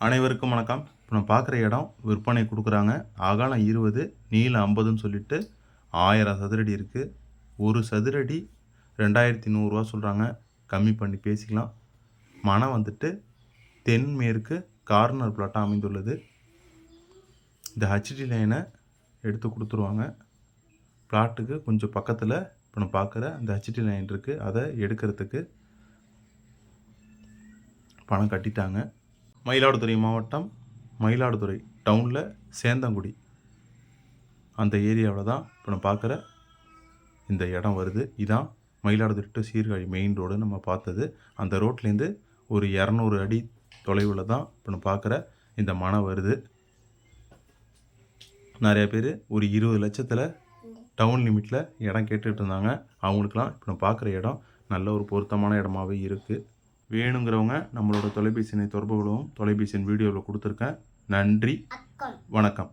அனைவருக்கும் வணக்கம். இப்போ நம்ம பார்க்குற இடம் விற்பனை கொடுக்குறாங்க. அகலம் 20, நீளம் 50ன்னு சொல்லிட்டு 1000 சதுரடி இருக்குது. ஒரு சதுரடி 2100 சொல்கிறாங்க. கம்மி பண்ணி பேசிக்கலாம். மனை வந்துட்டு தென்மேற்கு கார்னர் பிளாட்டாக அமைந்துள்ளது. இந்த ஹச்டி லைனை எடுத்து கொடுத்துருவாங்க. பிளாட்டுக்கு கொஞ்சம் பக்கத்தில் இப்போ நம்ம பார்க்குற அந்த ஹச்டி லைன் இருக்குது. அதை எடுக்கிறதுக்கு பணம் கட்டிட்டாங்க. மயிலாடுதுறை மாவட்டம், மயிலாடுதுறை டவுனில் சேந்தங்குடி அந்த ஏரியாவில் தான் இப்போ நம்ம பார்க்குற இந்த இடம் வருது. இதான் Mayiladuthurai to Sirkazhi main road நம்ம பார்த்தது. அந்த ரோட்லேருந்து ஒரு 200 அடி தொலைவில் தான் இப்போ நம்ம பார்க்குற இந்த மனை வருது. நிறைய பேர் ஒரு 20 லட்சத்தில் டவுன் லிமிட்டில் இடம் கேட்டுகிட்டு இருந்தாங்க. அவங்களுக்கெல்லாம் இப்போ நம்ம பார்க்குற இடம் நல்ல ஒரு பொருத்தமான இடமாவே இருக்குது. வேணுங்கிறவங்க நம்மளோட தொலைபேசி எண்ணை தொடர்பு கொள்ளவும். தொலைபேசி எண் வீடியோவில் கொடுத்துருக்கேன். நன்றி, வணக்கம்.